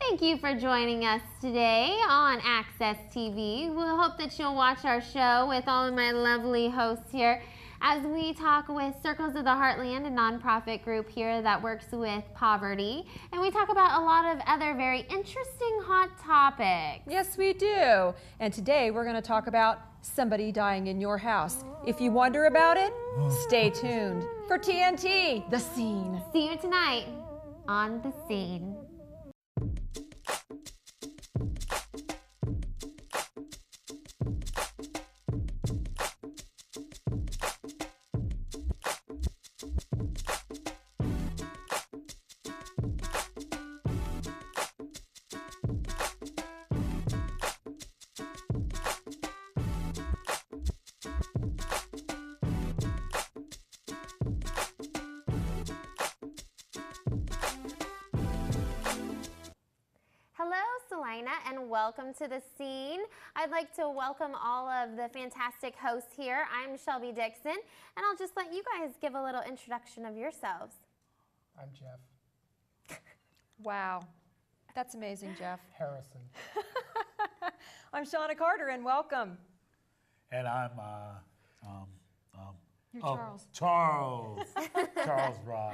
Thank you for joining us today on Access TV. We hope that you'll watch our show with all of my lovely hosts here as we talk with Circles of the Heartland, a nonprofit group here that works with poverty. And we talk about a lot of other very interesting hot topics. Yes, we do. And today we're going to talk about somebody dying in your house. If you wonder about it, stay tuned for TNT, The Scene. See you tonight on The Scene. And welcome to The Scene. I'd like to welcome all of the fantastic hosts here. I'm Shelby Dixon, and I'll just let you guys give a little introduction of yourselves. I'm Jeff. Wow, that's amazing, Jeff. Harrison. I'm Shauna Carter, and welcome. And I'm You're Charles. Charles. Charles Ross.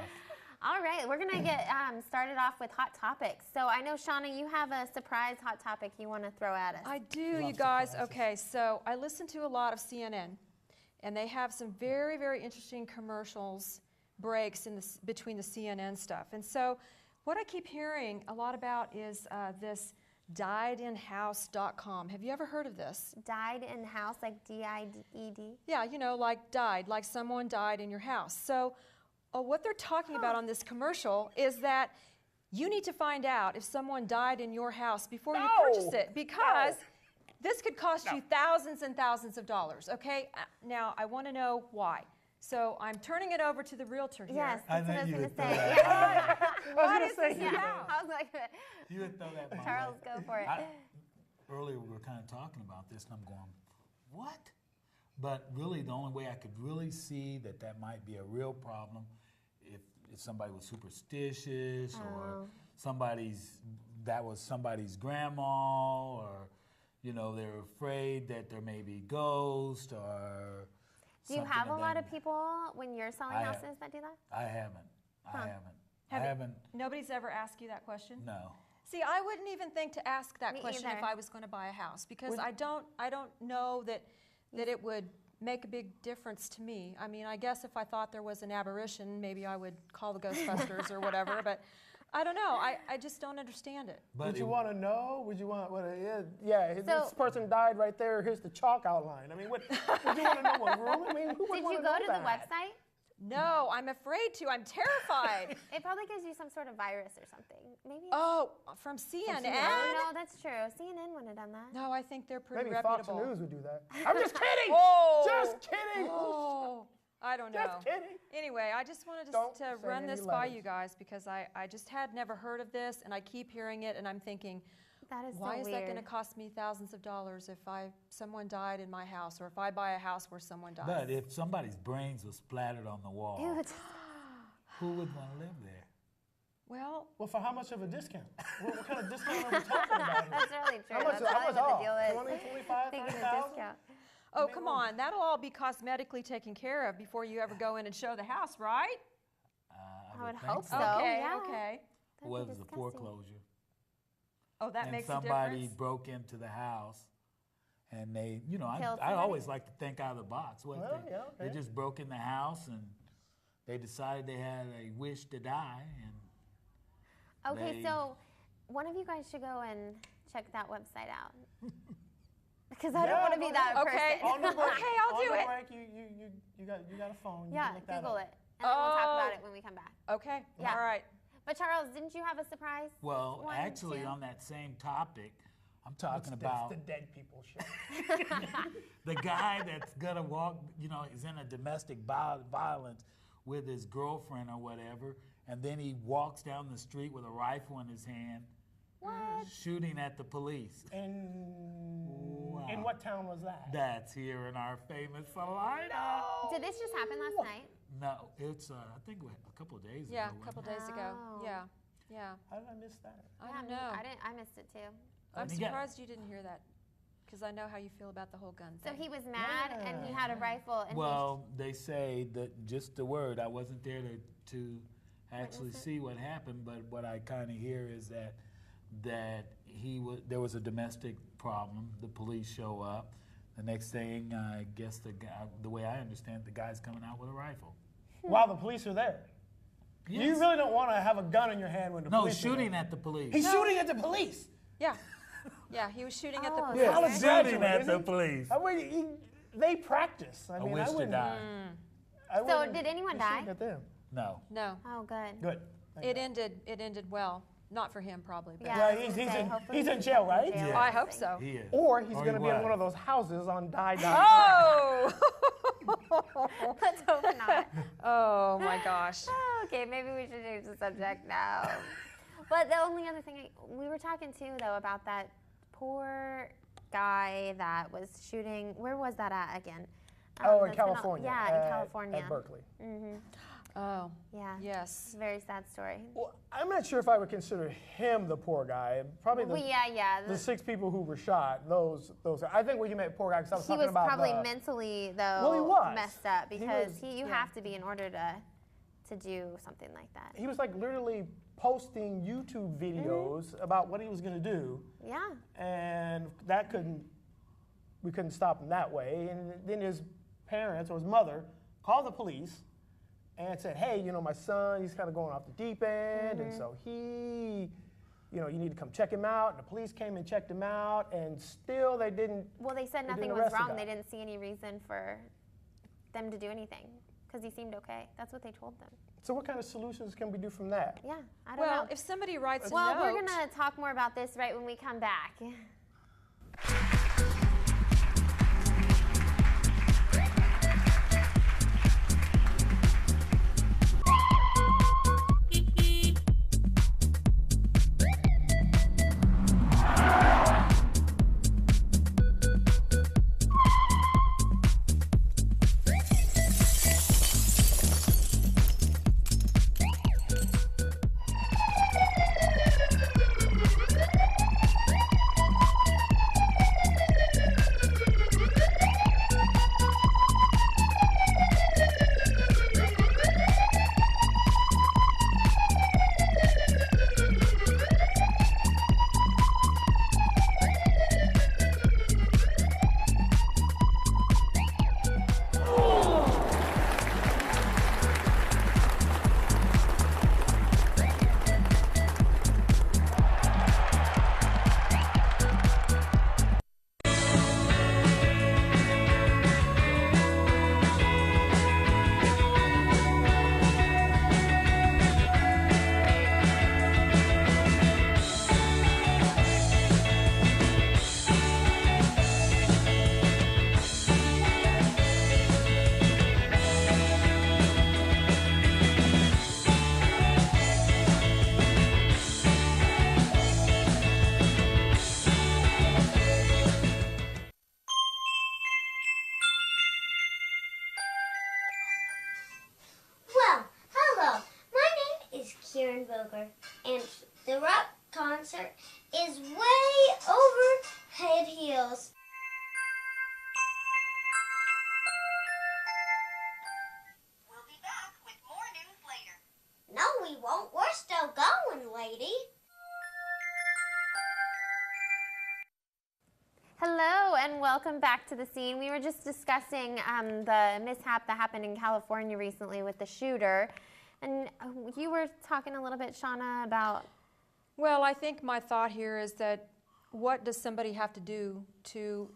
All right, we're going to get started off with hot topics. So I know, Shauna, you have a surprise hot topic you want to throw at us. I do, you guys. Okay, so I listen to a lot of CNN, and they have some very, very interesting commercials, breaks in between the CNN stuff. And so what I keep hearing a lot about is this diedinhouse.com. Have you ever heard of this? Died in house, like D-I-E-D? Yeah, you know, like died, like someone died in your house. So what they're talking about on this commercial is that you need to find out if someone died in your house before you purchase it, because this could cost you thousands and thousands of dollars, okay? Now, I want to know why. So I'm turning it over to the realtor here. Yes, that's what I was going to say. What is this Yeah, about? I was like, You would throw that. Charles, go for it. Earlier we were kind of talking about this, and I'm going, what? But really, the only way I could really see that might be a real problem if somebody was superstitious or that was somebody's grandma, or they're afraid that there may be ghosts or. Do you have a lot of people when you're selling houses that do that? I haven't. Nobody's ever asked you that question? No. See, I wouldn't even think to ask that Me question either. if I was going to buy a house, because I don't know that it would make a big difference to me. I mean, I guess if I thought there was an apparition, maybe I would call the Ghostbusters or whatever, but I don't know. I just don't understand it. But would you want to know? Would you want what it is? Yeah, this person died right there. Here's the chalk outline. I mean, would you want to know what room? I mean, who would want to know that? Did you go to the website? No, I'm afraid to. I'm terrified. It probably gives you some sort of virus or something. Maybe. Oh, from CNN? No, that's true. CNN wouldn't have done that. No, I think they're pretty Maybe reputable. Fox News would do that. I'm just kidding. Just kidding. I don't know. Just kidding. Anyway, I just wanted to run this by you guys, because I just had never heard of this, and I keep hearing it, and I'm thinking, why is that going to cost me thousands of dollars if someone died in my house, or if I buy a house where someone dies? But if somebody's brains were splattered on the wall, who would want to live there? Well, for how much of a discount? What kind of discount are we talking about here? That's really true. How much That's off? what the deal is. 20, 25, Taking a 30,000? discount. Oh, come on. That'll all be cosmetically taken care of before you ever go in and show the house, right? I would hope so. Okay, yeah. okay. What was the foreclosure? Oh, that makes a difference? And somebody broke into the house, and they, I always like to think out of the box. They just broke in the house, and they decided they had a wish to die. And okay, so one of you guys should go and check that website out. Because I don't want to be that person. On the break, okay, I'll do it. You got a phone. Yeah, you can look Google that it. And then we'll talk about it when we come back. Okay, Yeah. all right. But Charles, didn't you have a surprise? Well, actually, on that same topic, I'm talking about the dead people show. the guy that's gonna walk, is in a domestic violence with his girlfriend or whatever, and then he walks down the street with a rifle in his hand, shooting at the police. In what town was that? That's here in our famous Saline. Did this just happen last night? No, it's I think a couple of days ago. Yeah, a couple days ago. Oh. Yeah. Yeah. How did I miss that? I don't know. I missed it too. I'm surprised you didn't hear that, because I know how you feel about the whole gun So thing. he was mad and he had a rifle. And Well, they say that just the word. I wasn't there to actually see what happened, but what I kind of hear is that there was a domestic problem. The police show up. The next thing, I guess the way I understand, the guy's coming out with a rifle. While the police are there. Yes. You really don't want to have a gun in your hand when the police are shooting there. at the police. He's shooting at the police. Yeah. Yeah, he was shooting at the Oh, police. Yeah, okay. Shooting at the police. I mean, they practice. I mean, wish to wouldn't- die. I So wouldn't did anyone be die? shooting at them. No. No. Oh, good. Good. Thank It God. ended well. Not for him, probably. But Yeah. Well, I was gonna say, hopefully he's in jail, right? jail. Yeah. I hope so. He is. Or he's Or going to he be in was. one of those houses on die. Oh! Let's hope not. Oh, my gosh. Okay, maybe we should change the subject now. But the only other thing, we were talking too, though, about that poor guy that was shooting. Where was that at again? Oh, in that's been California. Yeah, in California. At Berkeley. Oh, Yeah. It's yes. a very sad story. Well, I'm not sure if I would consider him the poor guy. Probably the, Yeah. the 6 people who were shot. Those. I think when you meant poor guy, because I was He talking was about probably the, mentally, though, Well, he was. messed up because was- you have to be in order to do something like that. He was like literally posting YouTube videos about what he was going to do, Yeah. and we couldn't stop him that way. And then his parents or his mother called the police and said, hey, my son, he's kind of going off the deep end, and so you need to come check him out. And the police came and checked him out, and still they didn't. Well, they said They nothing didn't was arrest the wrong. guy. They didn't see any reason for them to do anything because he seemed okay. That's what they told them. So what kind of solutions can we do from that? Yeah, I don't Well, know. if somebody writes a Well, note. we're going to talk more about this right when we come back. And the rock concert is way over head heels. We'll be back with more news later. No, we won't. We're still going, lady. Hello and welcome back to the scene. We were just discussing the mishap that happened in California recently with the shooter. And you were talking a little bit, Shauna, about... Well, I think my thought here is that what does somebody have to do to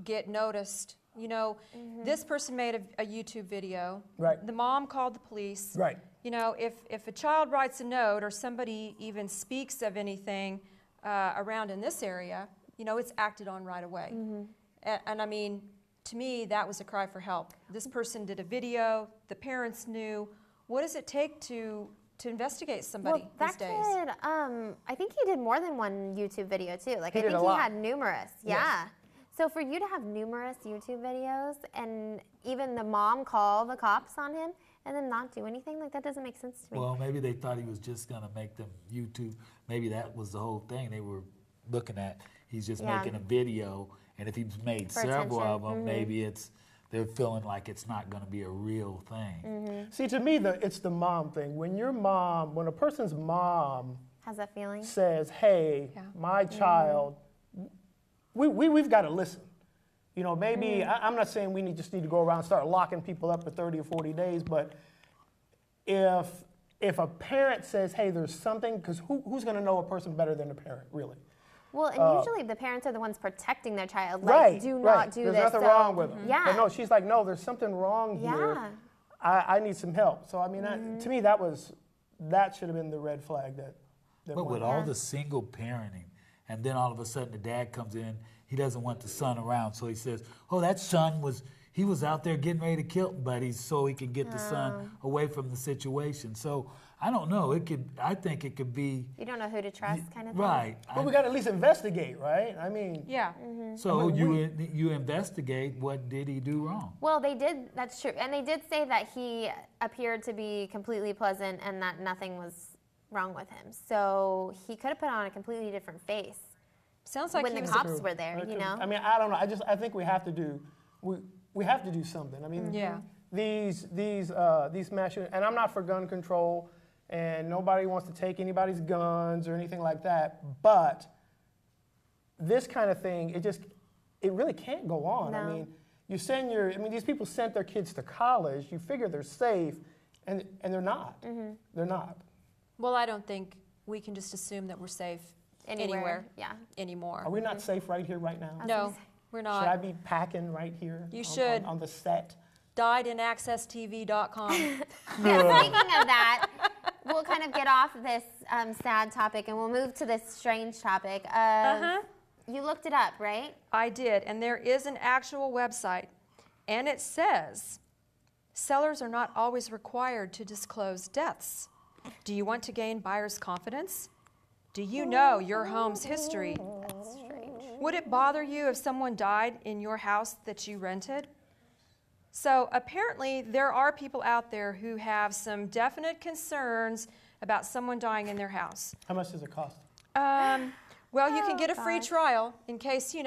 get noticed? You know, this person made a YouTube video. Right. The mom called the police. Right. You know, if a child writes a note or somebody even speaks of anything around in this area, you know, it's acted on right away. And I mean, to me, that was a cry for help. This person did a video, the parents knew. What does it take to investigate somebody well, these days? Kid, I think he did more than one YouTube video too. Like He I did think a he lot. had numerous. Yes. Yeah. So for you to have numerous YouTube videos and even the mom call the cops on him and then not do anything? Like, that doesn't make sense to me. Well, maybe they thought he was just going to make them YouTube. Maybe that was the whole thing they were looking at. He's just Yeah. making a video, and if he's made For several attention. of them, maybe they're feeling like it's not going to be a real thing. See, to me, it's the mom thing. When a person's mom Has that feeling? says, hey, my child, we've got to listen. You know, maybe, I'm not saying we just need to go around and start locking people up for 30 or 40 days, but if a parent says, hey, there's something, because who's going to know a person better than a parent, really? Well, and usually the parents are the ones protecting their child. Like, Right, do right. not do There's this. nothing So, wrong with them. Yeah. But no, she's like, no, there's something wrong here. Yeah. I need some help. So, I mean, to me, that should have been the red flag that But went with off. all the single parenting, and then all of a sudden the dad comes in, he doesn't want the son around, so he says, oh, that son was out there getting ready to kill buddies so he can get the son away from the situation. So I don't know. I think it could be You don't know who to trust, kind of thing. right. But we got to at least investigate, right? I mean, Yeah. So you investigate what did he do wrong? Well, they did. That's true. And they did say that he appeared to be completely pleasant and that nothing was wrong with him. So he could have put on a completely different face Sounds like when he the was cops were there, It you could- know? I mean, I don't know. I think we have to do something. I mean, Yeah. these mass shootings, and I'm not for gun control, and nobody wants to take anybody's guns or anything like that. But this kind of thing, it really can't go on. No. I mean, these people sent their kids to college. You figure they're safe, and they're not. They're not. Well, I don't think we can just assume that we're safe anywhere Yeah. anymore. Are we not safe right here, right now? No, we're Should I not. be packing right here? You should. On the set. Diedinaccesstv.com. Yeah, speaking of that, we'll kind of get off this sad topic and we'll move to this strange topic. You looked it up, right? I did, and there is an actual website, and it says, sellers are not always required to disclose deaths. Do you want to gain buyers' confidence? Do you know your home's history? That's strange. Would it bother you if someone died in your house that you rented? So apparently there are people out there who have some definite concerns about someone dying in their house. How much does it cost? Well, you can get a free gosh. trial in case, you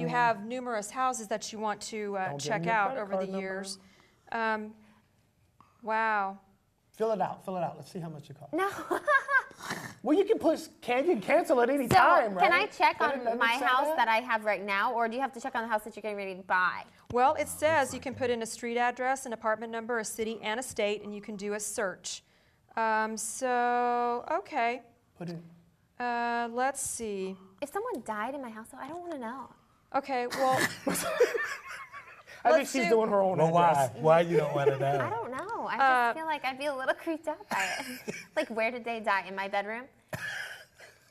have numerous houses that you want to Don't give check them your out credit over card the number. years. Wow. Fill it out. Let's see how much it costs. No. Well, you can cancel at any So, time, right? can I check Doesn't on it my say house that I have right now, or do you have to check on the house that you're getting ready to buy? Well, it says you can put in a street address, an apartment number, a city, and a state, and you can do a search. Okay. Put in. Let's see. If someone died in my house, though, I don't want to know. Okay, well, I think let's she's do- doing her own Well, address. why you don't want to know? I don't know. I just feel like I'd be a little creeped out by it. Like, where did they die? In my bedroom?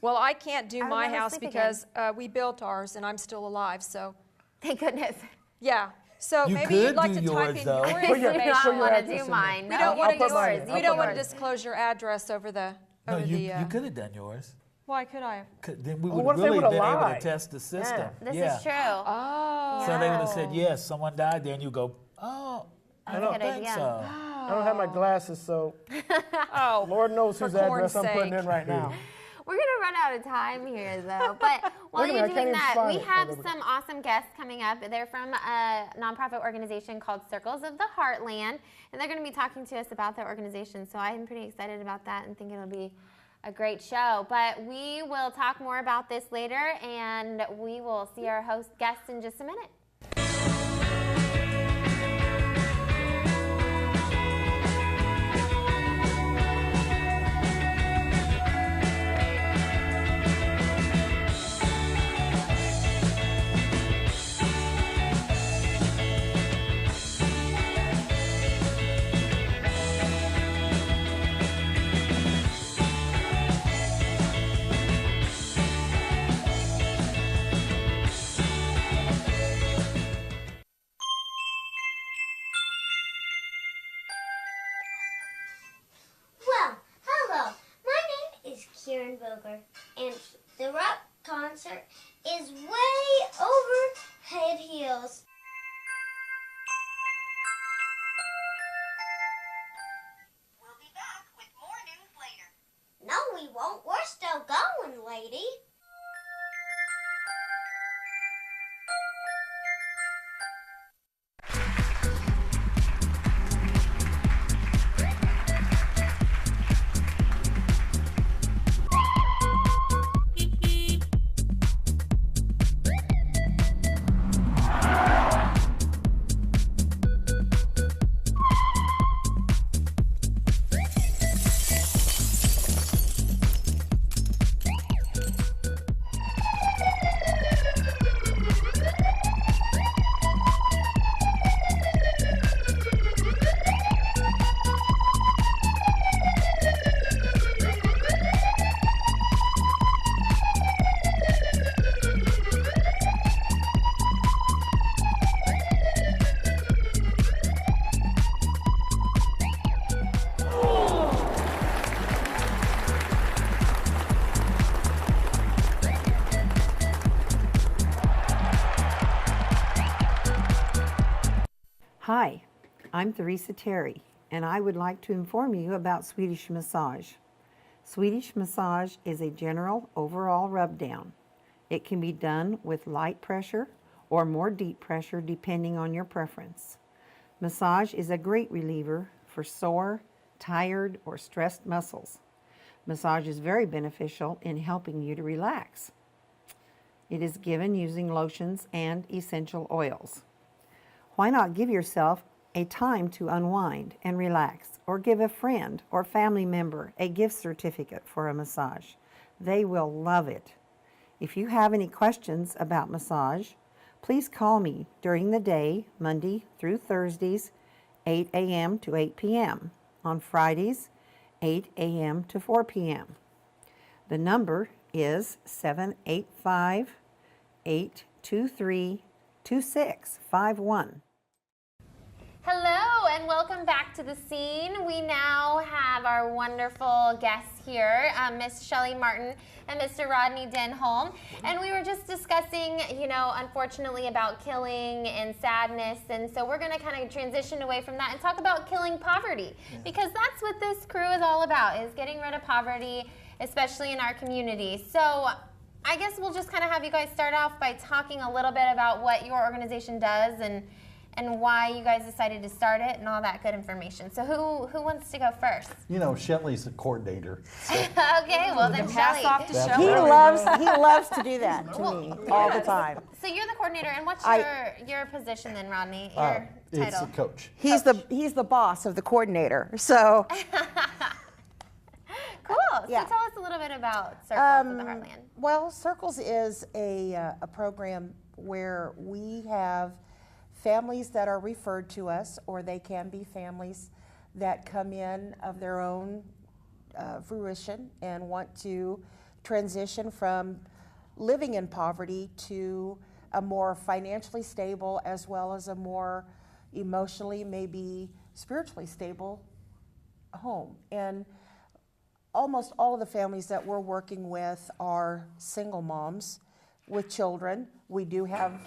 well, I can't do I would my never house sleep because we built ours and I'm still alive, so Thank goodness. yeah. So You maybe could you'd like do to yours, type in though. your Put your- I do information. put not your want to address do in mine. there. No, We don't want you to put mine yours. in. You We put don't want to yours. disclose your address over the No, over you the. could have done yours. Why could I? Then we Well, would what if they really would've been able lied? to test the system. This yeah. is true. Oh. So they would have said, yes, someone died there, and you go, oh, I That's a don't good think idea. so. I don't have my glasses, so Oh. Lord knows For whose address corn's I'm putting sake. in right now. We're going to run out of time here, though. But while Wait a you're minute, I doing can't even that, find we it. Oh, have there we go. some awesome guests coming up. They're from a nonprofit organization called Circles of the Heartland, and they're going to be talking to us about their organization. So I'm pretty excited about that and think it'll be a great show. But we will talk more about this later, and we will see our host guests in just a minute. Hi, I'm Theresa Terry, and I would like to inform you about Swedish massage. Swedish massage is a general overall rub down. It can be done with light pressure or more deep pressure depending on your preference. Massage is a great reliever for sore, tired, or stressed muscles. Massage is very beneficial in helping you to relax. It is given using lotions and essential oils. Why not give yourself a time to unwind and relax, or give a friend or family member a gift certificate for a massage? They will love it. If you have any questions about massage, please call me during the day, Monday through Thursdays, 8 a.m. to 8 p.m. On Fridays, 8 a.m. to 4 p.m. The number is 785-823-2651. Hello and welcome back to the scene. We now have our wonderful guests here, Miss Shelley Martin and Mr. Rodney Denholm. And we were just discussing, unfortunately about killing and sadness. And so we're going to kind of transition away from that and talk about killing poverty. Because that's what this crew is all about, is getting rid of poverty, especially in our community. So I guess we'll just kind of have you guys start off by talking a little bit about what your organization does and why you guys decided to start it and all that good information. So who wants to go first? Shelley's the coordinator. So. Okay, well then Shelley. Off to That's Shelley. right. He loves to do that to me all the time. So you're the coordinator, and what's your position then, Rodney? Your It's title? the coach. He's the boss of the coordinator. So Cool. Yeah. So tell us a little bit about Circles of the Heartland. well, Circles is a program where we have families that are referred to us, or they can be families that come in of their own fruition and want to transition from living in poverty to a more financially stable, as well as a more emotionally, maybe spiritually stable home. And almost all of the families that we're working with are single moms with children. We do have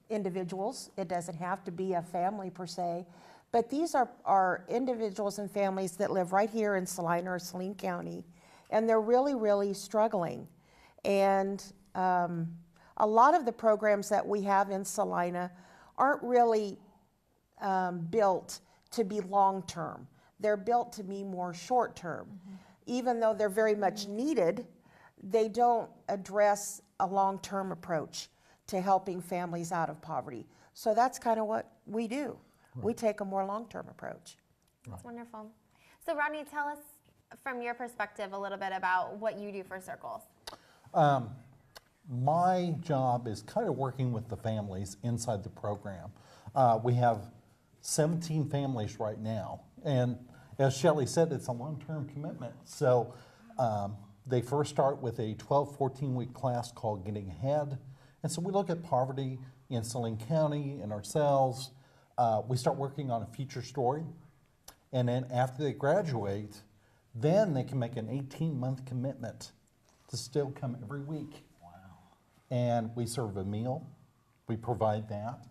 individuals. It doesn't have to be a family per se, but these are individuals and families that live right here in Saline or Saline County, and they're really, really struggling. And a lot of the programs that we have in Salina aren't really built to be long-term. They're built to be more short-term. Mm-hmm. Even though they're very much needed, they don't address a long-term approach to helping families out of poverty. So that's kind of what we do. Right. We take a more long-term approach. That's wonderful. So Rodney, tell us from your perspective a little bit about what you do for Circles. My job is kind of working with the families inside the program. We have 17 families right now, and as Shelley said, it's a long-term commitment. So they first start with a 12, 14-week class called Getting Ahead. And so we look at poverty in Saline County and ourselves. We start working on a future story. And then after they graduate, then they can make an 18-month commitment to still come every week. Wow. And we serve a meal. We provide that.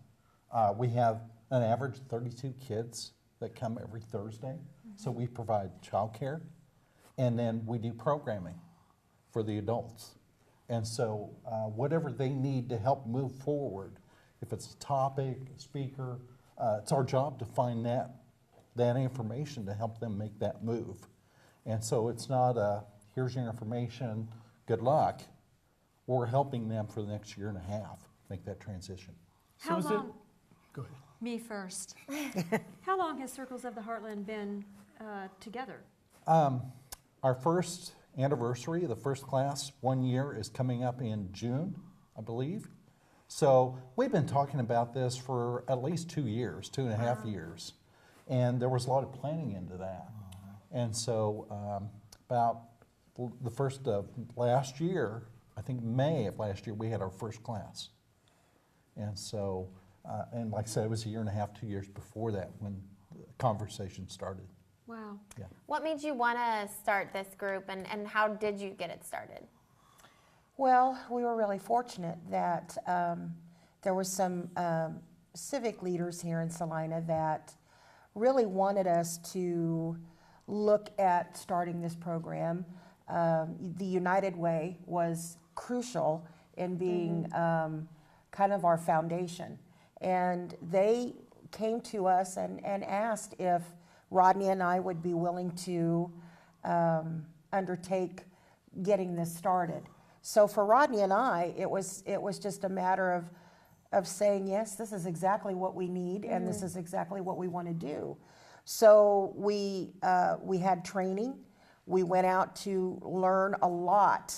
We have an average 32 kids that come every Thursday. Mm-hmm. So we provide childcare. And then we do programming for the adults. And so whatever they need to help move forward, if it's a topic, a speaker, it's our job to find that information to help them make that move. And so it's not here's your information, good luck. We're helping them for the next year and a half make that transition. How long? Go ahead. Me first. How long has Circles of the Heartland been together? Our first anniversary of the first class, 1 year, is coming up in June, I believe. So we've been talking about this for at least 2 years, 2.5 years. And there was a lot of planning into that. And so about the first of last year, I think May of last year, we had our first class. And so, and like I said, it was 1.5 years, 2 years before that when the conversation started. Wow. Yeah. What made you want to start this group, and how did you get it started? Well, we were really fortunate that there was some civic leaders here in Salina that really wanted us to look at starting this program. The United Way was crucial in being kind of our foundation. And they came to us and asked if Rodney and I would be willing to undertake getting this started. So for Rodney and I, it was just a matter of saying, yes, this is exactly what we need, and this is exactly what we want to do. So we had training. We went out to learn a lot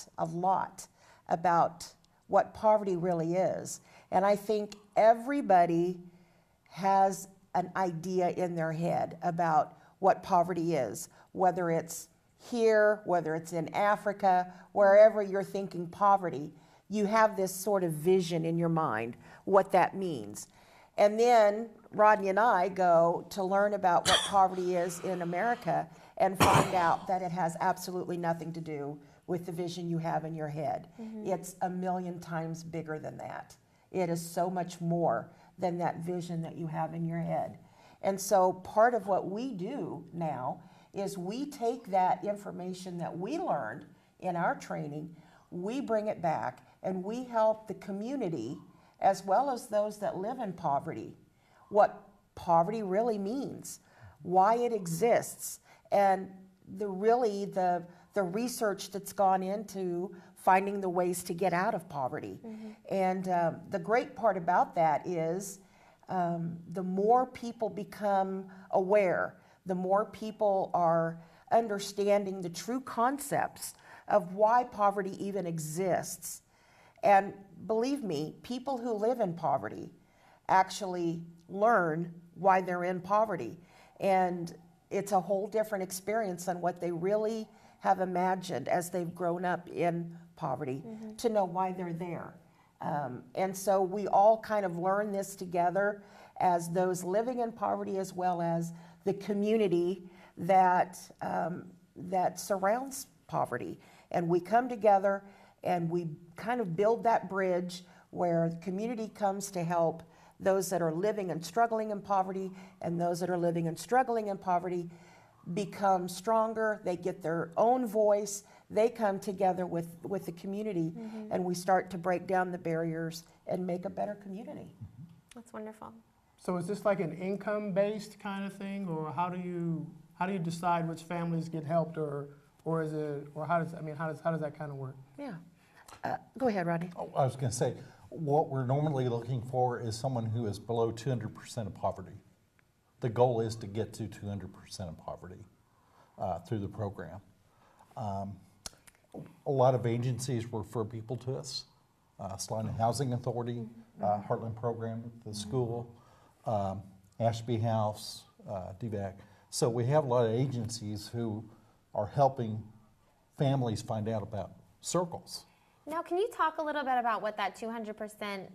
about what poverty really is. And I think everybody has an idea in their head about what poverty is, whether it's here, whether it's in Africa, wherever you're thinking poverty, you have this sort of vision in your mind, what that means. And then Rodney and I go to learn about what poverty is in America and find out that it has absolutely nothing to do with the vision you have in your head. It's 1,000,000 times bigger than that. It is so much more than that vision that you have in your head. And so part of what we do now is we take that information that we learned in our training, we bring it back, and we help the community as well as those that live in poverty, what poverty really means, why it exists, and the research that's gone into finding the ways to get out of poverty. And the great part about that is the more people become aware, the more people are understanding the true concepts of why poverty even exists. And believe me, people who live in poverty actually learn why they're in poverty. And it's a whole different experience than what they really have imagined as they've grown up in poverty to know why they're there. And so we all kind of learn this together as those living in poverty as well as the community that, that surrounds poverty. And we come together and we kind of build that bridge where the community comes to help those that are living and struggling in poverty, and those that are living and struggling in poverty become stronger, they get their own voice, they come together with the community, and we start to break down the barriers and make a better community. That's wonderful. So is this like an income-based kind of thing, or how do you decide which families get helped, or is it, or how does that kind of work? Yeah. Go ahead, Rodney. Oh, I was going to say, what we're normally looking for is someone who is below 200% of poverty. The goal is to get to 200% of poverty through the program. A lot of agencies refer people to us. Saline Housing Authority, Heartland program at the school, Ashby House, DVAC. So we have a lot of agencies who are helping families find out about circles. Now, can you talk a little bit about what that 200%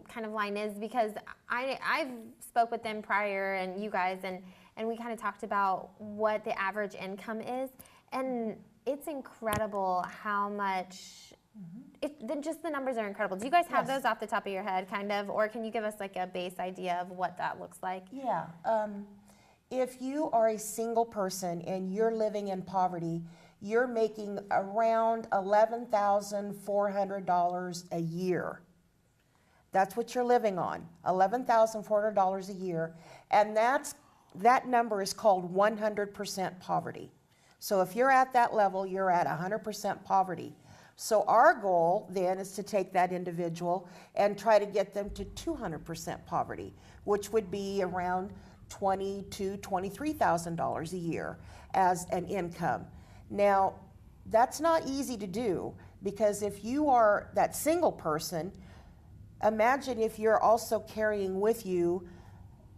kind of line is? Because I've spoke with them prior, and you guys, and we kind of talked about what the average income is, and it's incredible how much. Just the numbers are incredible. Do you guys have those off the top of your head, kind of, or can you give us like a base idea of what that looks like? Yeah. If you are a single person and you're living in poverty, you're making around $11,400 a year. That's what you're living on, $11,400 a year. And that number is called 100% poverty. So if you're at that level, you're at 100% poverty. So our goal then is to take that individual and try to get them to 200% poverty, which would be around $22,000 to $23,000 a year as an income. Now, that's not easy to do, because if you are that single person, imagine if you're also carrying with you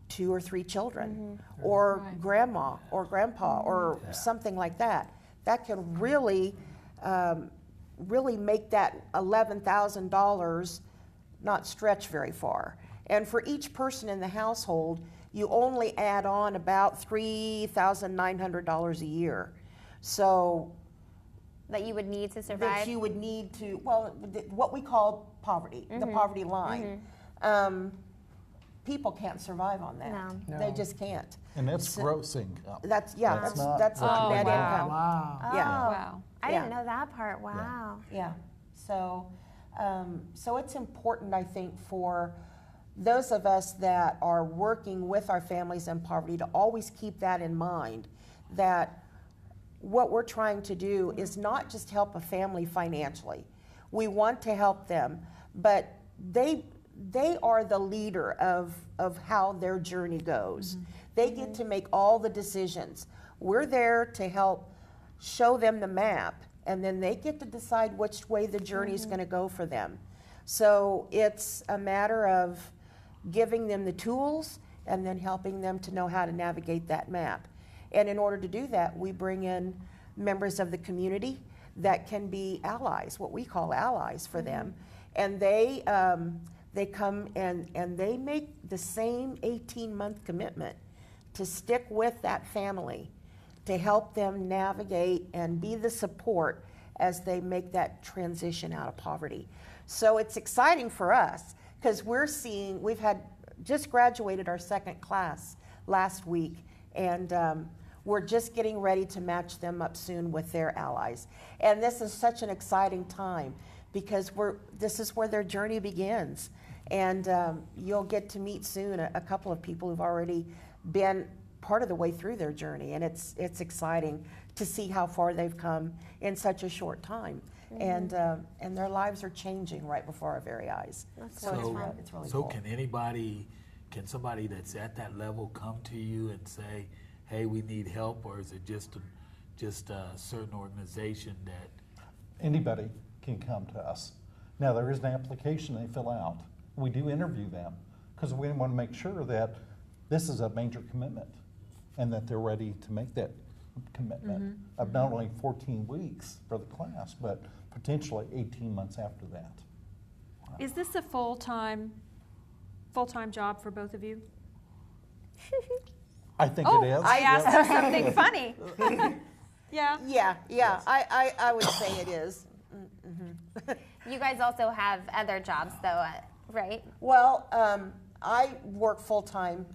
2 or 3 children, or grandma or grandpa, or something like that. That can really, really make that $11,000 not stretch very far. And for each person in the household, you only add on about $3,900 a year. So That you would need to survive? that you would need to, well, what we call poverty, the poverty line. people can't survive on that. No. They just can't. And that's gross income. That's That's not that's what net you want. income. Wow. Yeah. Wow. I Yeah. didn't know that part. Wow. Yeah. So, so it's important, I think, for those of us that are working with our families in poverty to always keep that in mind, that what we're trying to do is not just help a family financially. We want to help them, but they are the leader of how their journey goes. They get to make all the decisions. We're there to help show them the map, and then they get to decide which way the journey is going to go for them. So it's a matter of giving them the tools and then helping them to know how to navigate that map. And in order to do that, we bring in members of the community that can be allies, what we call allies for them. And they come and they make the same 18-month commitment to stick with that family, to help them navigate and be the support as they make that transition out of poverty. So it's exciting for us because we've had just graduated our second class last week, and we're just getting ready to match them up soon with their allies. And this is such an exciting time because this is where their journey begins. And you'll get to meet soon a couple of people who've already been part of the way through their journey, and it's exciting to see how far they've come in such a short time. And their lives are changing right before our very eyes. So it's really So cool. can somebody that's at that level come to you and say, hey, we need help, or is it just a certain organization that? Anybody can come to us. Now, there is an application they fill out. We do interview them because we want to make sure that this is a major commitment and that they're ready to make that commitment of not only 14 weeks for the class, but potentially 18 months after that. Is this a full-time job for both of you? I think it is. I asked Yep. her something funny. Yeah. Yeah, I would say it is. You guys also have other jobs, though, right? Well, I work full-time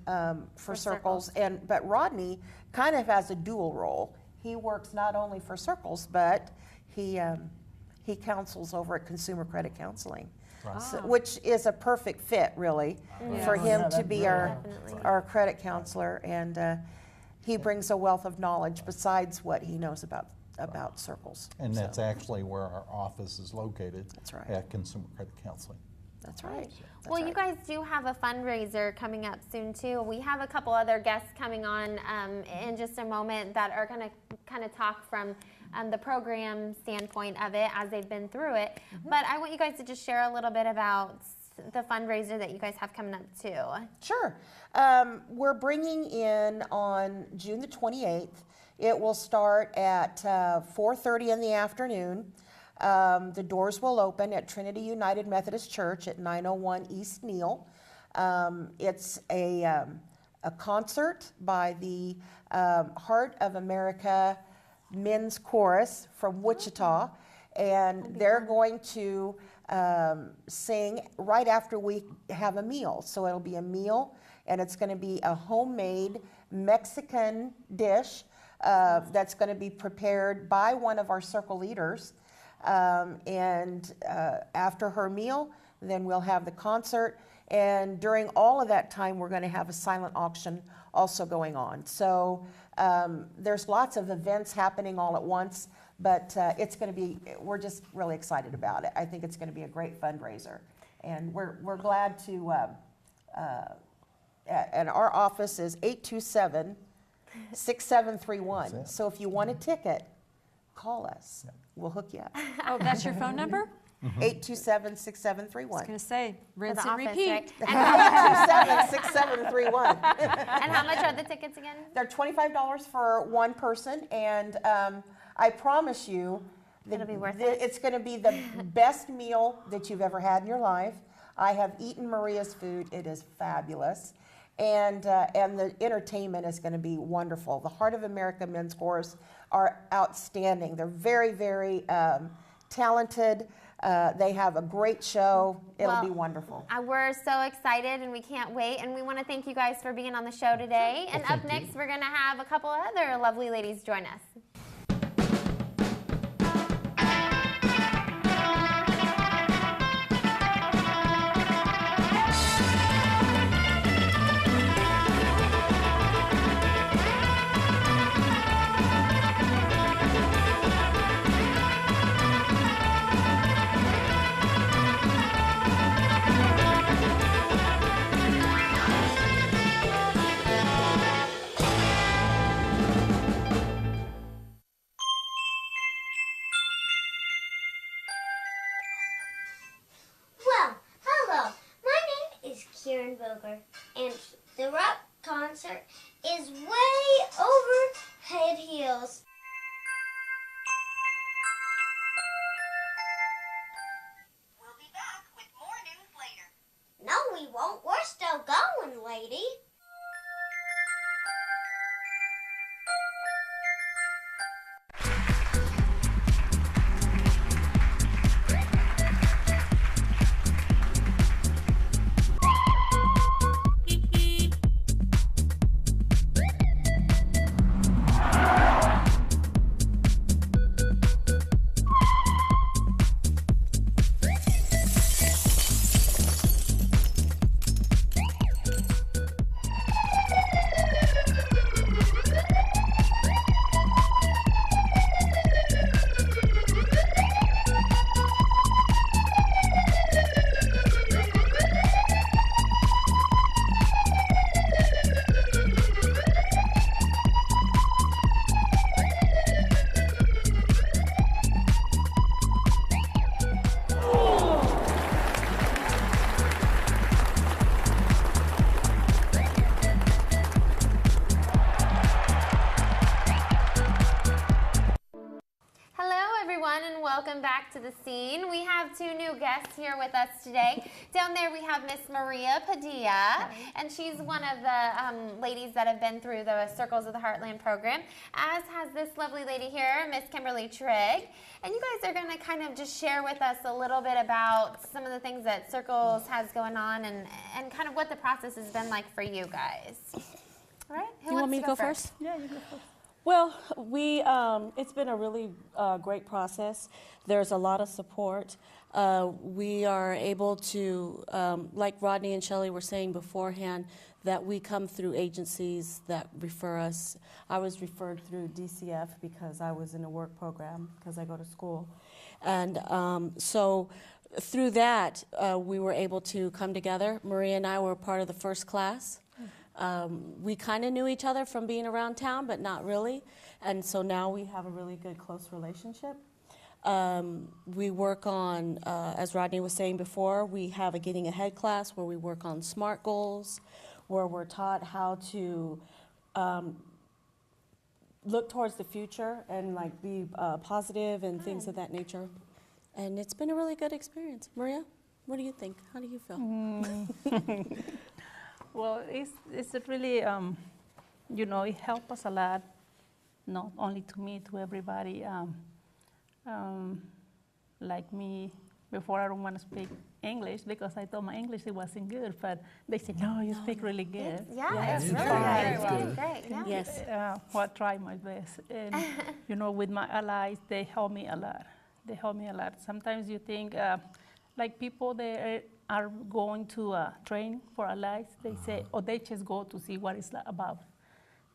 for Circles. Circles, but Rodney kind of has a dual role. He works not only for Circles, but he counsels over at Consumer Credit Counseling, which is a perfect fit, really, for him to be our credit counselor. And he brings a wealth of knowledge besides what he knows about Circles. And that's actually where our office is located. That's right. At Consumer Credit Counseling. That's right. That's Well, right. you guys do have a fundraiser coming up soon, too. We have a couple other guests coming on in just a moment that are going to kind of talk from the program standpoint of it as they've been through it. But I want you guys to just share a little bit about the fundraiser that you guys have coming up, too. Sure. We're bringing in on June the 28th. It will start at 4:30 in the afternoon. The doors will open at Trinity United Methodist Church at 901 East Neal. It's a concert by the Heart of America Men's Chorus from Wichita, and they're going to sing right after we have a meal. So it'll be a meal, and it's going to be a homemade Mexican dish that's going to be prepared by one of our circle leaders. And after her meal, then we'll have the concert. And during all of that time, we're going to have a silent auction also going on. So there's lots of events happening all at once, but it's going to be, we're just really excited about it. I think it's going to be a great fundraiser. And we're glad to, and our office is 827-6731. So if you want a ticket, call us. We'll hook you up. Oh, that's your phone number? 827-6731. I was going to say, rinse the and office, repeat. right? 827-6731. And how much are the tickets again? They're $25 for one person, and I promise you, It'll be worth it. it's going to be the best meal that you've ever had in your life. I have eaten Maria's food. It is fabulous. And the entertainment is going to be wonderful. The Heart of America Men's Chorus are outstanding. They're very, very talented. They have a great show. It'll be Well, wonderful. We're so excited and we can't wait. And we want to thank you guys for being on the show today. And up next, we're going to have a couple other lovely ladies join us. Well, hello. My name is Kieran Boger, and the rock concert is way over head heels. We'll be back with more news later. No, we won't. We're still going, lady. welcome back to the scene. We have two new guests here with us today. Down there we have Miss Maria Padilla, and she's one of the ladies that have been through the Circles of the Heartland program, as has this lovely lady here, Miss Kimberly Trigg. And you guys are going to kind of just share with us a little bit about some of the things that Circles has going on and kind of what the process has been like for you guys. All right, who You want wants me to to go first? Yeah, you go first. Well, it's been a really great process. There's a lot of support. We are able to, like Rodney and Shelley were saying beforehand, that we come through agencies that refer us. I was referred through DCF because I was in a work program because I go to school. And so through that, we were able to come together. Maria and I were part of the first class. We kind of knew each other from being around town, but not really. And so now we have a really good, close relationship. We work on, as Rodney was saying before, we have a Getting Ahead class where we work on SMART goals, where we're taught how to look towards the future and like be positive and things of that nature. And it's been a really good experience. Maria, what do you think? How do you feel? Well, it's really, it helped us a lot, not only to me, to everybody. Like me, before I don't want to speak English because I thought my English it wasn't good, but they said, no, you speak really good. Yeah, it's really good. Great. Yeah. Yes. Well, I try my best. And, with my allies, they help me a lot. They help me a lot. Sometimes you think, like people, they are going to train for allies. They say, or they just go to see what it's about.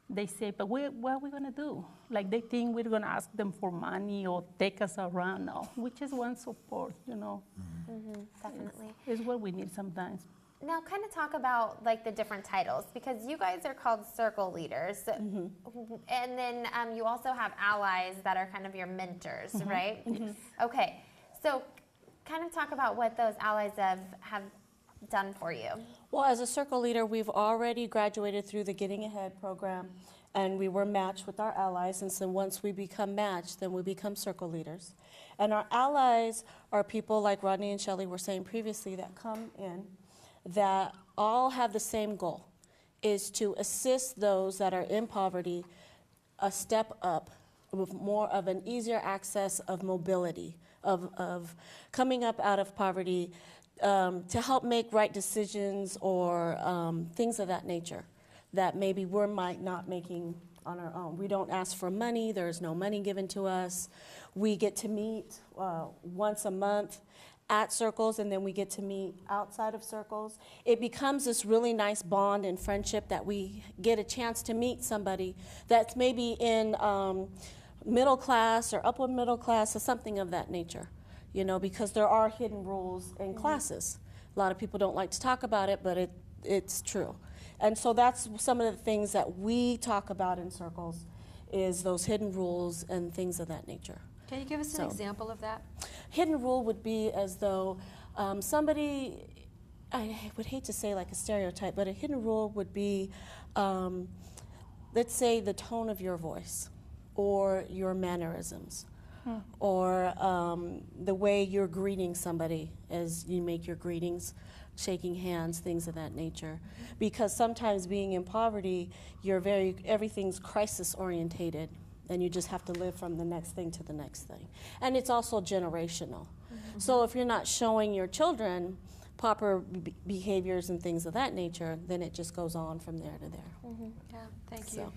They say, but what are we going to do? Like they think we're going to ask them for money or take us around. No, we just want support, Definitely. It's what we need sometimes. Now, kind of talk about like the different titles, because you guys are called circle leaders, and then you also have allies that are kind of your mentors, right? Okay, so kind of talk about what those allies have done for you. Well, as a circle leader, we've already graduated through the Getting Ahead program, and we were matched with our allies. And so once we become matched, then we become circle leaders. And our allies are people like Rodney and Shelley were saying previously that come in that all have the same goal, is to assist those that are in poverty a step up with more of an easier access of mobility, of coming up out of poverty to help make right decisions or things of that nature that maybe we might not making on our own. We don't ask for money. There's no money given to us. We get to meet once a month at circles, and then we get to meet outside of circles. It becomes this really nice bond and friendship that we get a chance to meet somebody that's maybe in middle class or upper middle class or something of that nature, you know, because there are hidden rules in classes. A lot of people don't like to talk about it, but it's true. And so that's some of the things that we talk about in circles, is those hidden rules and things of that nature. Can you give us an example of that? Hidden rule would be as though somebody, I would hate to say like a stereotype, but a hidden rule would be, let's say, the tone of your voice or your mannerisms or the way you're greeting somebody as you make your greetings, shaking hands, things of that nature. Because sometimes being in poverty, everything's crisis orientated, and you just have to live from the next thing to the next thing. And it's also generational. So if you're not showing your children proper behaviors and things of that nature, then it just goes on from there to there. Yeah, thank you.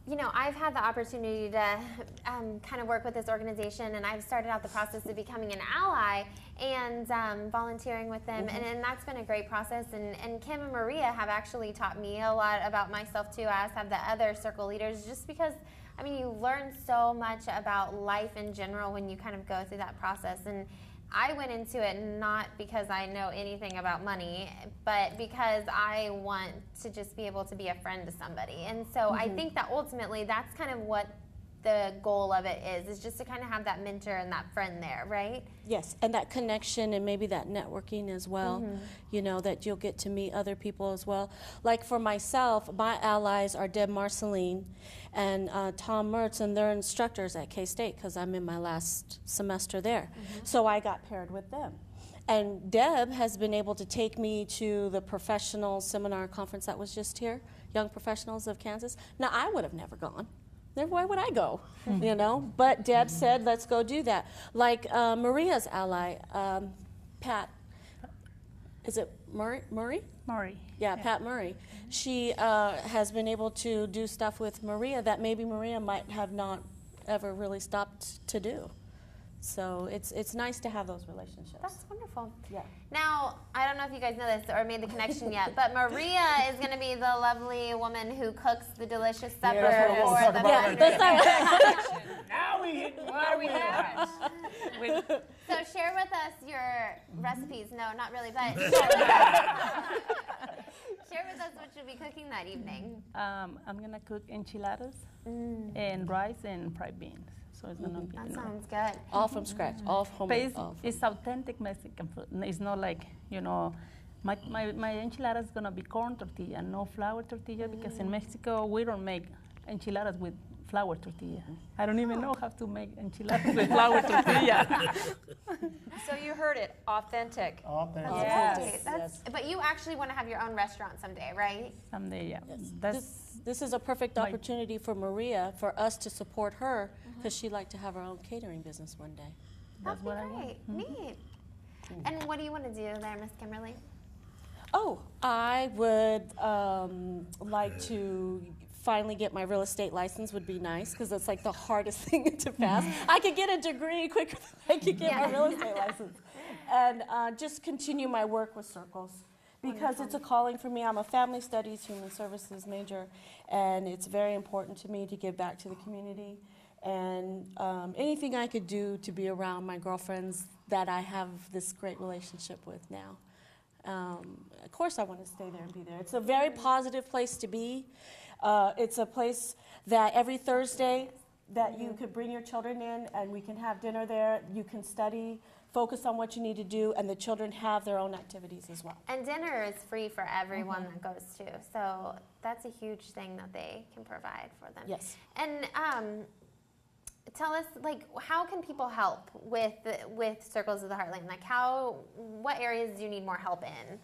You know, I've had the opportunity to kind of work with this organization, and I've started out the process of becoming an ally and volunteering with them, and that's been a great process. And Kim and Maria have actually taught me a lot about myself too, as have the other circle leaders, just because, I mean, you learn so much about life in general when you kind of go through that process. And I went into it not because I know anything about money, but because I want to just be able to be a friend to somebody. And so I think that ultimately that's kind of what the goal of it is just to kind of have that mentor and that friend there, right? Yes, and that connection and maybe that networking as well, you know, that you'll get to meet other people as well. Like for myself, my allies are Deb Saline and Tom Mertz, and they're instructors at K-State because I'm in my last semester there. So I got paired with them. And Deb has been able to take me to the professional seminar conference that was just here, Young Professionals of Kansas. Now, I would have never gone. Why would I go? You know? But Deb said, let's go do that. Like Maria's ally, Pat, is it Murray? Murray. Yeah, Pat Murray. She has been able to do stuff with Maria that maybe Maria might have not ever really stopped to do. So it's nice to have those relationships. That's wonderful. Yeah. Now, I don't know if you guys know this or made the connection yet, but Maria is going to be the lovely woman who cooks the delicious supper for the Now we have. So share with us your recipes. No, not really, but share with us what you'll be cooking that evening. I'm gonna cook enchiladas and rice and fried beans. So it's gonna be. That sounds good. All from scratch, all homemade. It's authentic Mexican food. It's not like, you know, my enchilada is gonna be corn tortilla, no flour tortilla, because in Mexico we don't make enchiladas with flour tortilla. I don't even know how to make enchiladas with flour tortilla. So you heard it, authentic. Authentic. Yes. But you actually want to have your own restaurant someday, right? Someday, yeah. Yes. This is a perfect opportunity for Maria, for us to support her, because she'd like to have her own catering business one day. That'd be great. Neat. And what do you want to do there, Miss Kimberly? Oh, I would like to finally get my real estate license. Would be nice, because it's like the hardest thing to pass. I could get a degree quicker than I could get my real estate license. And just continue my work with Circles, because it's a calling for me. I'm a family studies, human services major, and it's very important to me to give back to the community. And anything I could do to be around my girlfriends that I have this great relationship with now. Of course I want to stay there and be there. It's a very positive place to be. It's a place that every Thursday that you could bring your children in and we can have dinner there. You can study, focus on what you need to do, and the children have their own activities as well. And dinner is free for everyone that goes to. So that's a huge thing that they can provide for them. Yes. And tell us, like, how can people help with Circles of the Heartland? Like, what areas do you need more help in?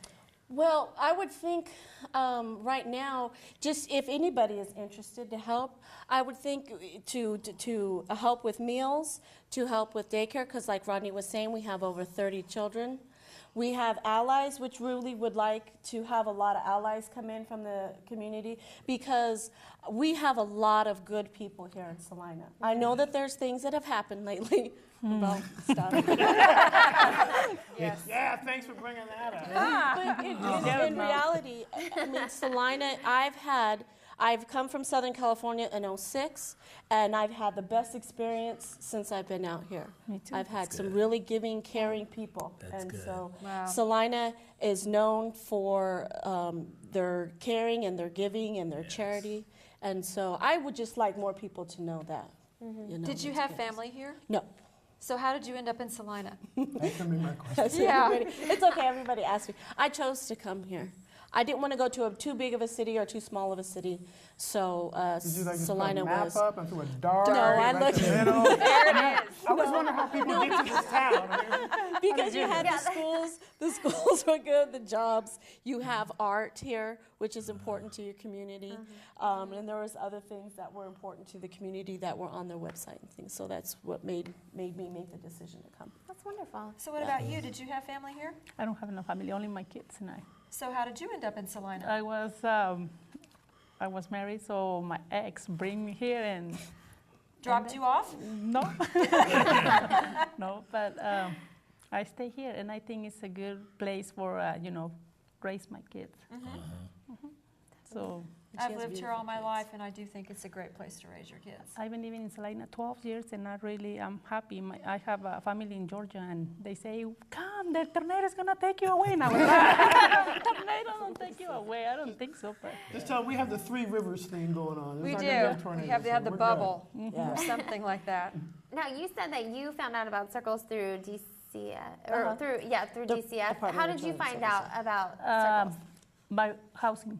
Well, I would think right now, just if anybody is interested to help, I would think to help with meals, to help with daycare, because like Rodney was saying, we have over 30 children. We have allies, which really would like to have a lot of allies come in from the community, because we have a lot of good people here in Salina. I know that there's things that have happened lately about stuff. Yes. Yeah, thanks for bringing that up. But in reality, I mean, Salina, I've come from Southern California in '06, and I've had the best experience since I've been out here. Me too. I've had some really giving, caring people. That's good. So Wow. Salina is known for their caring and their giving and their charity. And so I would just like more people to know that. You know, Did you it's have good. family here? No. So how did you end up in Salina? That can be my question. That's what Yeah. it's okay, everybody asked me. I chose to come here. I didn't want to go to too big of a city or too small of a city, so Did you like just put a Salina map was. up and through a dart? No, I right looked- in the middle? There it is. I was wondering how people get to this town. I mean, Because you had the schools were good, the jobs. You have art here, which is important to your community, and there was other things that were important to the community that were on their website and things. So that's what made me make the decision to come. That's wonderful. So what about you? Did you have family here? I don't have enough family, only my kids and I. So how did you end up in Salina? I was married, so my ex bring me here and Dropped you off? no, no, but I stay here, and I think it's a good place for raise my kids. So I've lived here all my life, and I do think it's a great place to raise your kids. I've been living in Salina 12 years, and I'm happy. I have a family in Georgia, and they say, come, the tornado is going to take you away now. Tornado don't take you away. I don't think so. But just tell them we have the Three Rivers thing going on. It's We not do. gonna be a We tornado, have to so have the we're bubble Yeah. or something like that. Now, you said that you found out about circles through DCS, or through The DCS. Department How of did you Children's find out about circles? by housing.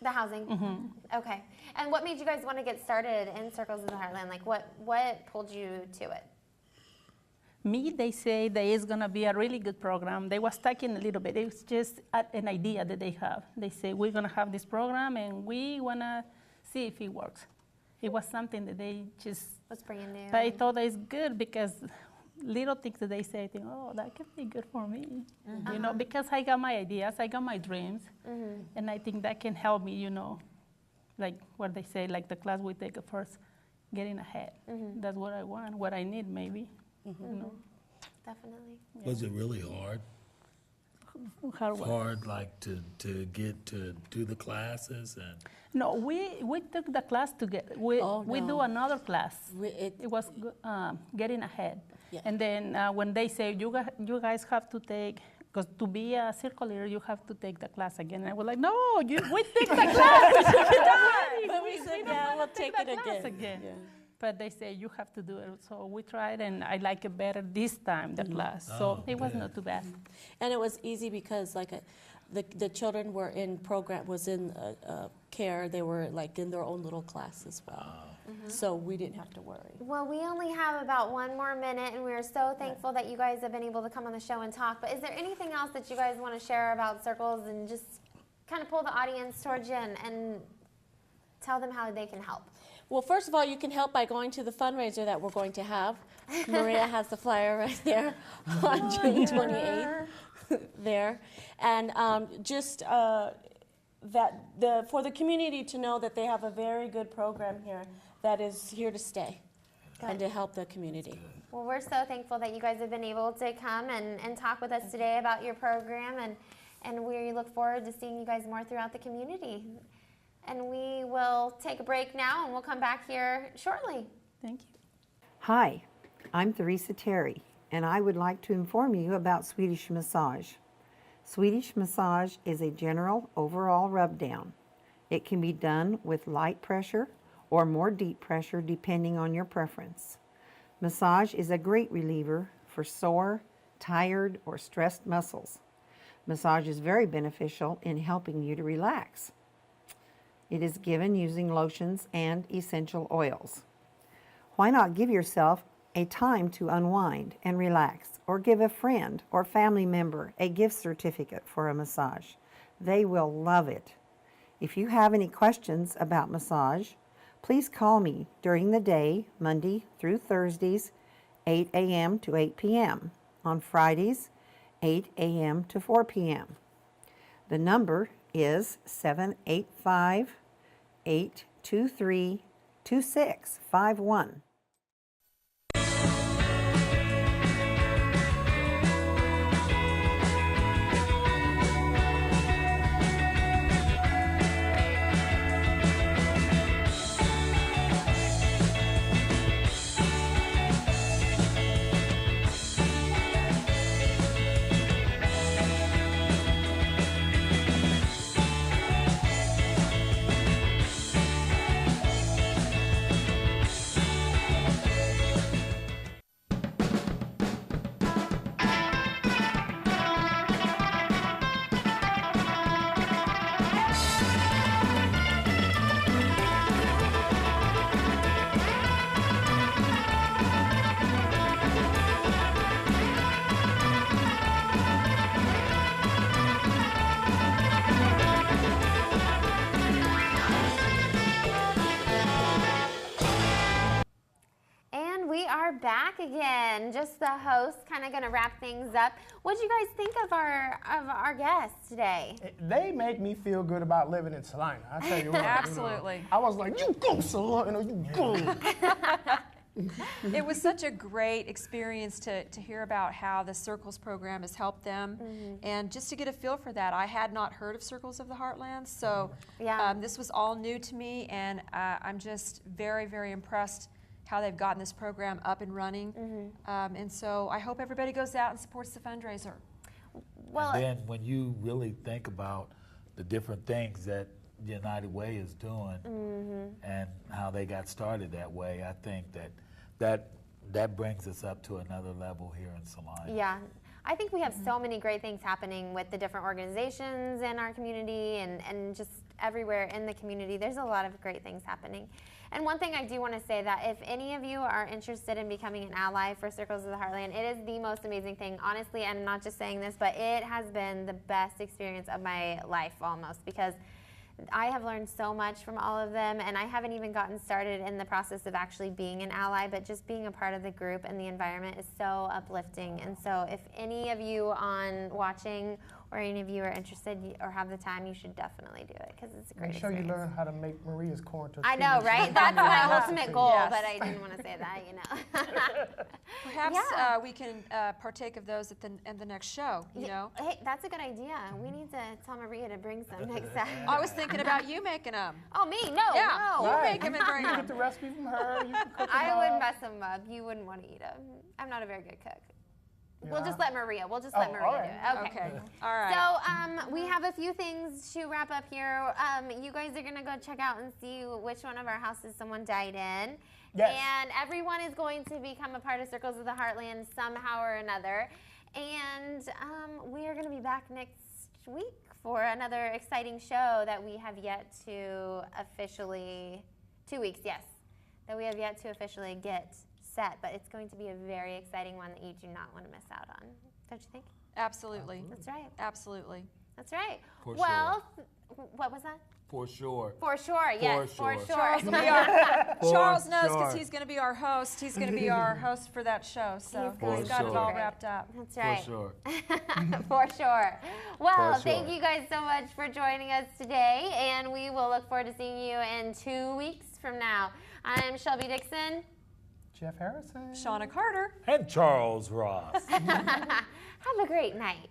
The housing? Okay. And what made you guys want to get started in Circles of the Heartland? Like, what pulled you to it? They say there is going to be a really good program. They were talking a little bit. It's just an idea that they have. They say, we're going to have this program, and we want to see if it works. It was something that they just... Was brand new. But I thought it's good because little things that they say, I think, oh, that could be good for me. You know, because I got my ideas, I got my dreams, and I think that can help me, like what they say, like the class we take first, getting ahead. That's what I want, what I need maybe. Definitely. Was it really hard? Hard, like to get to do the classes and. No, we took the class together. We do no. another class. It was getting ahead. Yeah. And then when they say, you guys have to take, because to be a circle leader, you have to take the class again. And I was like, no, we take the class. But we said, yeah, we'll take it again. Yeah. But they say, you have to do it. So we tried, and I like it better this time, the class. So it was not too bad. And it was easy because the children were in care. They were like in their own little class as well. So we didn't have to worry. Well, we only have about one more minute, and we are so thankful that you guys have been able to come on the show and talk. But is there anything else that you guys want to share about circles and just kind of pull the audience towards you and tell them how they can help? Well, first of all, you can help by going to the fundraiser that we're going to have. Maria has the flyer right there on June 28th there. And for the community to know that they have a very good program here that is here to stay and to help the community. Well, we're so thankful that you guys have been able to come and talk with us today about your program, and we look forward to seeing you guys more throughout the community. And we will take a break now, and we'll come back here shortly. Thank you. Hi, I'm Theresa Terry, and I would like to inform you about Swedish massage. Swedish massage is a general overall rub down. It can be done with light pressure or more deep pressure depending on your preference. Massage is a great reliever for sore, tired, or stressed muscles. Massage is very beneficial in helping you to relax. It is given using lotions and essential oils. Why not give yourself a time to unwind and relax, or give a friend or family member a gift certificate for a massage? They will love it. If you have any questions about massage, please call me during the day, Monday through Thursdays, 8 a.m. to 8 p.m. On Fridays, 8 a.m. to 4 p.m. The number is 785-823-2651. Back again. Just the host, kind of going to wrap things up. What do you guys think of our guests today? They make me feel good about living in Saline. I tell you what. Absolutely. You know, I was like, you go Saline, you go. It was such a great experience to hear about how the Circles program has helped them, and just to get a feel for that. I had not heard of Circles of the Heartland, so this was all new to me, and I'm just very, very impressed how they've gotten this program up and running. And so I hope everybody goes out and supports the fundraiser. Well, and then when you really think about the different things that United Way is doing and how they got started that way, I think that brings us up to another level here in Saline. Yeah. I think we have so many great things happening with the different organizations in our community and just everywhere in the community. There's a lot of great things happening. And one thing I do want to say that if any of you are interested in becoming an ally for Circles of the Heartland, it is the most amazing thing, honestly, and I'm not just saying this, but it has been the best experience of my life almost, because I have learned so much from all of them, and I haven't even gotten started in the process of actually being an ally, but just being a part of the group and the environment is so uplifting. And so if any of you on watching or any of you are interested or have the time, you should definitely do it because it's a great experience. Make sure you learn how to make Maria's corn tortillas. I know, right? That's my ultimate goal, but I didn't want to say that, you know. Perhaps we can partake of those at the next show, you know? Hey, that's a good idea. We need to tell Maria to bring some next time. I was thinking about you making them. Oh, me? No, no. You make them and bring You them. get the recipe from her. You can cook them I up. wouldn't mess them up. You wouldn't want to eat them. I'm not a very good cook. We'll just let Maria. We'll just let Maria do it. Okay. All right. So we have a few things to wrap up here. You guys are going to go check out and see which one of our houses someone died in. Yes. And everyone is going to become a part of Circles of the Heartland somehow or another. And we are going to be back next week for another exciting show that we have yet to officially, 2 weeks, yes, that we have yet to officially get set, but it's going to be a very exciting one that you do not want to miss out on. Don't you think? Absolutely. That's right. Absolutely. That's right. For well, what was that? For sure. For sure, yes, for sure. Charles knows because he's going to be our host. He's going to be our host for that show, so he's got it all wrapped up. That's right. For sure. For sure. Well, For sure. thank you guys so much for joining us today, and we will look forward to seeing you in 2 weeks from now. I'm Shelby Dixon. Jeff Harrison. Shauna Carter. And Charles Ross. Have a great night.